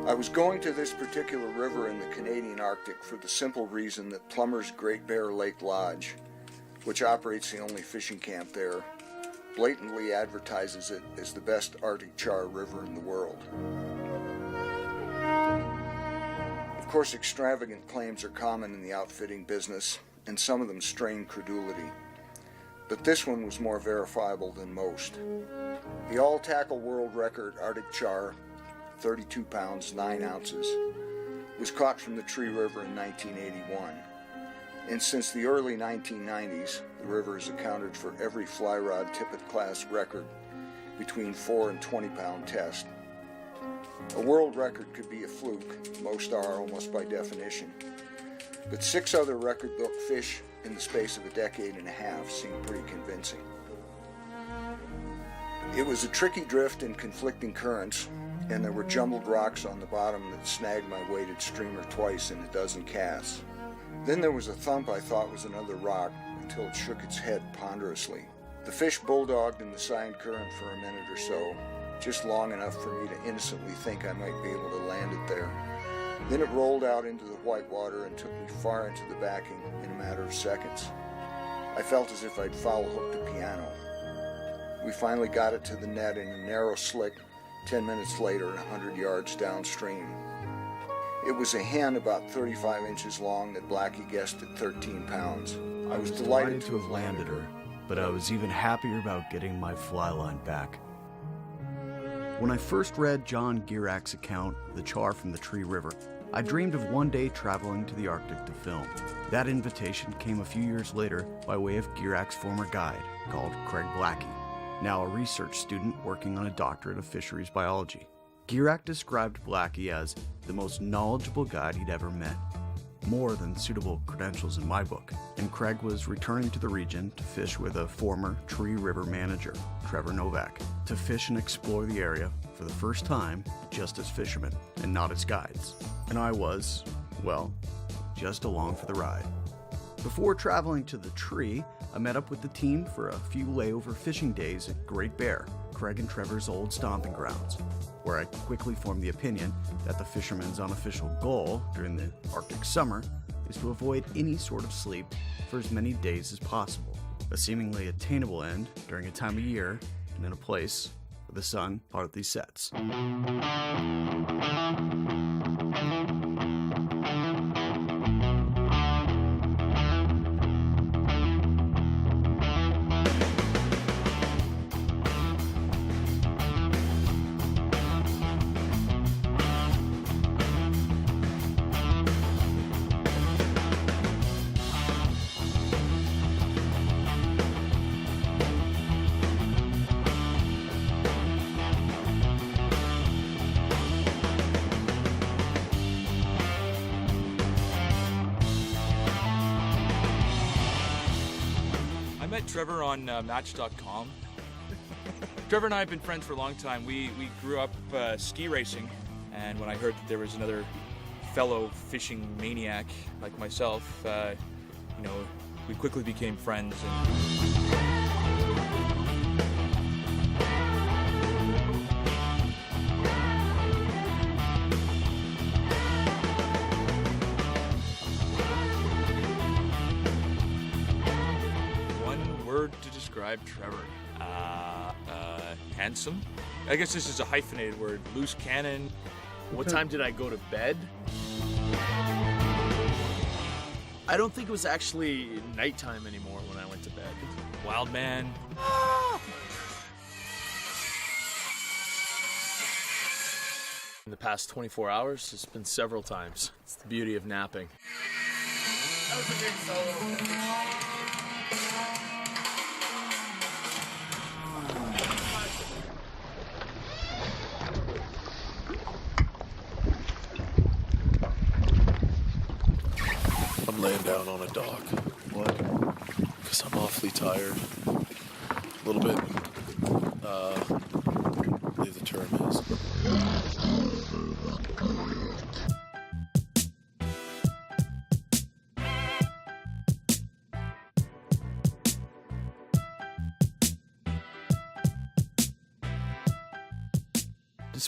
I was going to this particular river in the Canadian Arctic for the simple reason that Plummer's Great Bear Lake Lodge, which operates the only fishing camp there, blatantly advertises it as the best Arctic char river in the world. Of course, extravagant claims are common in the outfitting business, and some of them strain credulity. But this one was more verifiable than most. The all-tackle world record Arctic char, 32 pounds, 9 ounces, was caught from the Tree River in 1981. And since the early 1990s, the river has accounted for every fly rod tippet class record between 4 and 20 pound test. A world record could be a fluke, most are almost by definition, but 6 other record book fish in the space of a decade and a half seem pretty convincing. It was a tricky drift in conflicting currents, and there were jumbled rocks on the bottom that snagged my weighted streamer twice in a dozen casts. Then there was a thump I thought was another rock until it shook its head ponderously. The fish bulldogged in the side current for a minute or so, just long enough for me to innocently think I might be able to land it there. Then it rolled out into the white water and took me far into the backing in a matter of seconds. I felt as if I'd foul-hooked a piano. We finally got it to the net in a narrow slick 10 minutes later and 100 yards downstream. It was a hen about 35 inches long that Blackie guessed at 13 pounds. I was delighted to have landed her, but I was even happier about getting my fly line back. When I first read John Gierach's account of the char from the Tree River, I dreamed of one day traveling to the Arctic to film. That invitation came a few years later by way of Gierach's former guide, called Craig Blackie, now a research student working on a doctorate of fisheries biology. Gierach described Blackie as the most knowledgeable guide he'd ever met, more than suitable credentials in my book, and Craig was returning to the region to fish with a former Tree River manager, Trevor Novak, to fish and explore the area for the first time just as fishermen and not as guides. And I was, well, just along for the ride. Before traveling to the Tree, I met up with the team for a few layover fishing days at Great Bear, Craig and Trevor's old stomping grounds, where I quickly formed the opinion that the fisherman's unofficial goal during the Arctic summer is to avoid any sort of sleep for as many days as possible, a seemingly attainable end during a time of year and in a place where the sun hardly sets. I met Trevor on Match.com. Trevor and I have been friends for a long time. We grew up ski racing, and when I heard that there was another fellow fishing maniac like myself, we quickly became friends. To describe Trevor, handsome. I guess this is a hyphenated word. Loose cannon. What time did I go to bed? I don't think it was actually nighttime anymore when I went to bed. Wild man. In the past 24 hours, it's been several times. It's the beauty of napping. That was a big solo. I'm laying down on a dock. What? Because I'm awfully tired. A little bit, I believe the term is.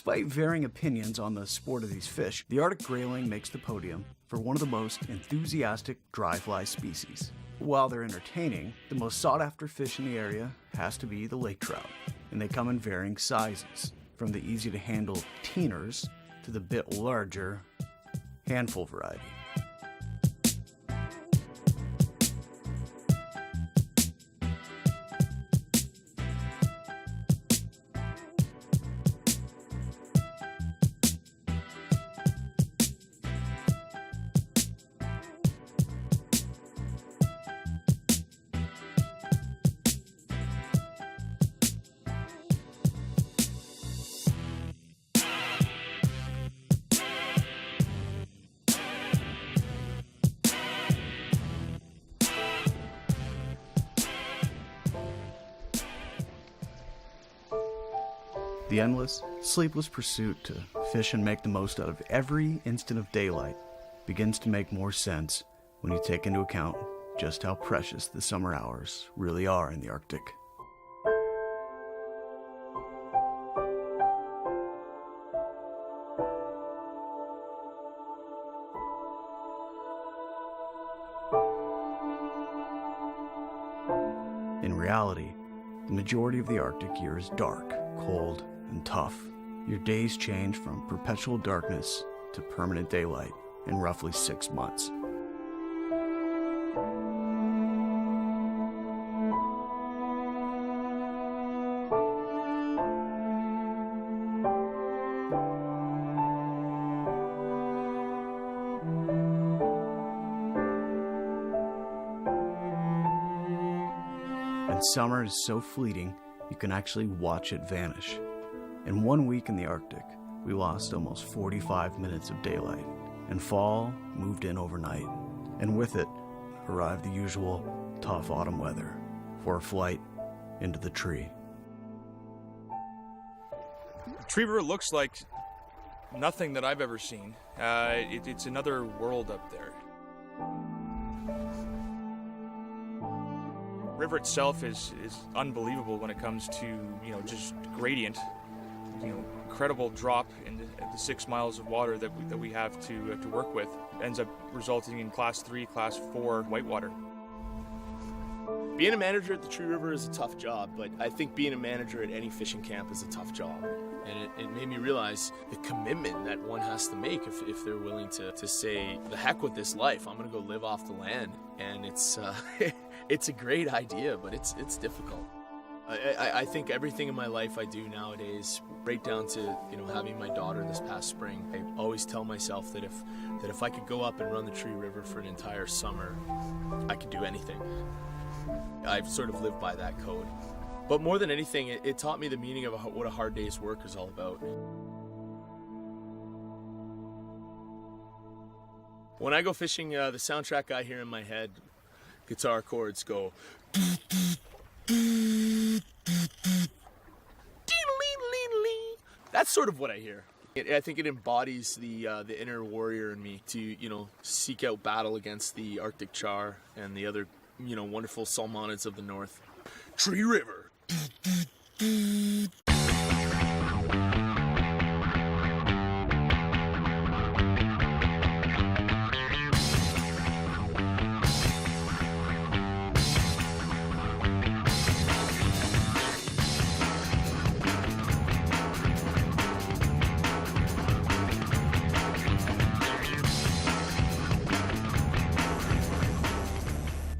Despite varying opinions on the sport of these fish, the Arctic grayling makes the podium for one of the most enthusiastic dry fly species. While they're entertaining, the most sought-after fish in the area has to be the lake trout, and they come in varying sizes, from the easy-to-handle teeners to the bit larger handful variety. The endless, sleepless pursuit to fish and make the most out of every instant of daylight begins to make more sense when you take into account just how precious the summer hours really are in the Arctic. In reality, the majority of the Arctic year is dark, cold, and tough. Your days change from perpetual darkness to permanent daylight in roughly 6 months. And summer is so fleeting, you can actually watch it vanish. In 1 week in the Arctic, we lost almost 45 minutes of daylight, and fall moved in overnight, and with it arrived the usual tough autumn weather for a flight into the tree. Tree River looks like nothing that I've ever seen. It's another world up there. River itself is unbelievable when it comes to, just gradient. Incredible drop in the 6 miles of water that we have to work with. Ends up resulting in class 3, class 4 whitewater. Being a manager at the Tree River is a tough job, but I think being a manager at any fishing camp is a tough job. And it made me realize the commitment that one has to make if they're willing to say, the heck with this life, I'm gonna go live off the land. And it's it's a great idea, but it's difficult. I think everything in my life I do nowadays, right down to having my daughter this past spring, I always tell myself that if I could go up and run the Tree River for an entire summer, I could do anything. I've sort of lived by that code. But more than anything, it taught me the meaning of what a hard day's work is all about. When I go fishing, the soundtrack I hear in my head, guitar chords go. That's sort of what I hear. I think it embodies the inner warrior in me to seek out battle against the Arctic char and the other wonderful salmonids of the north. Tree River.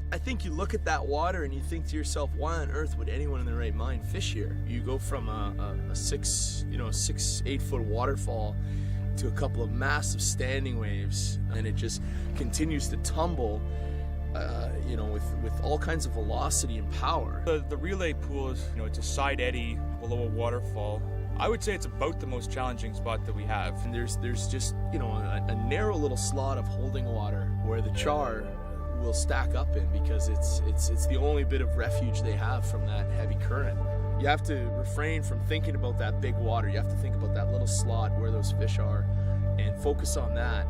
I think you look at that water and you think to yourself, why on earth would anyone in their right mind fish here? You go from a 8 foot waterfall to a couple of massive standing waves, and it just continues to tumble, with all kinds of velocity and power. The relay pool is, it's a side eddy below a waterfall. I would say it's about the most challenging spot that we have. And there's just, a narrow little slot of holding water where the char will stack up in, because it's the only bit of refuge they have from that heavy current. You have to refrain from thinking about that big water. You have to think about that little slot where those fish are and focus on that.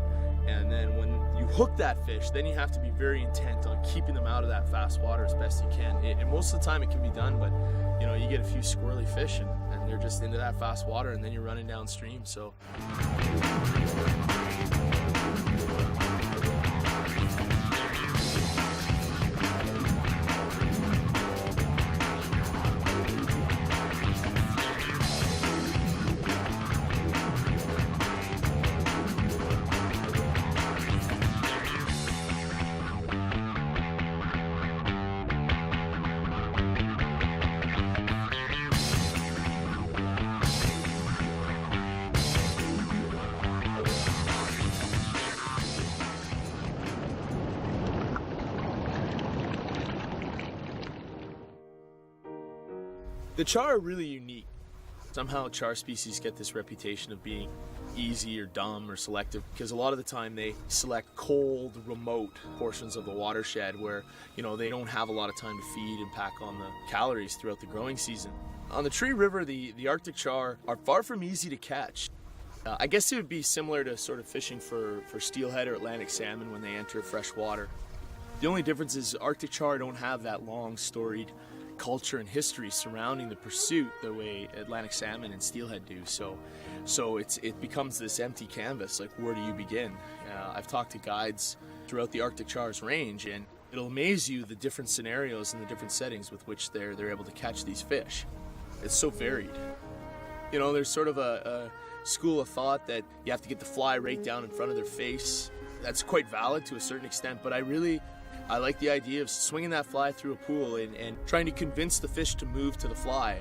And then when you hook that fish, then you have to be very intent on keeping them out of that fast water as best you can. And most of the time it can be done, but you know, you get a few squirrely fish and they're just into that fast water, and then you're running downstream. So the char are really unique. Somehow char species get this reputation of being easy or dumb or selective because a lot of the time they select cold, remote portions of the watershed where, you know, they don't have a lot of time to feed and pack on the calories throughout the growing season. On the Tree River, the Arctic char are far from easy to catch. I guess it would be similar to sort of fishing for steelhead or Atlantic salmon when they enter fresh water. The only difference is Arctic char don't have that long storied culture and history surrounding the pursuit the way Atlantic salmon and steelhead do. So it becomes this empty canvas, like where do you begin? I've talked to guides throughout the Arctic char's range, and it'll amaze you the different scenarios and the different settings with which they're able to catch these fish. It's so varied. You know, there's sort of a school of thought that you have to get the fly right down in front of their face. That's quite valid to a certain extent, but I like the idea of swinging that fly through a pool and trying to convince the fish to move to the fly.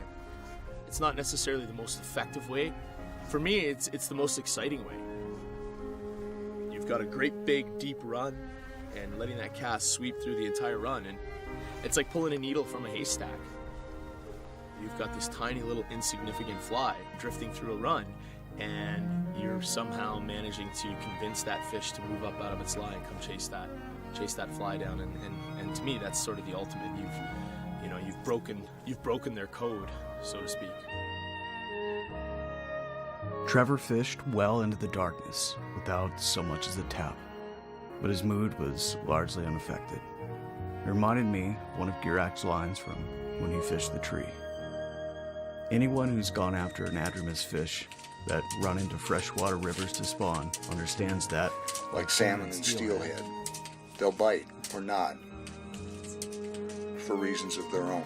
It's not necessarily the most effective way. For me, it's the most exciting way. You've got a great big deep run and letting that cast sweep through the entire run, and it's like pulling a needle from a haystack. You've got this tiny little insignificant fly drifting through a run, and you're somehow managing to convince that fish to move up out of its lie and come chase that fly down, and to me that's sort of the ultimate. You've broken their code, so to speak. Trevor fished well into the darkness without so much as a tap, but his mood was largely unaffected. It reminded me of one of Girak's lines from when he fished the tree. Anyone who's gone after an anadromous fish that run into freshwater rivers to spawn understands that, like salmon and steelhead, they'll bite or not for reasons of their own.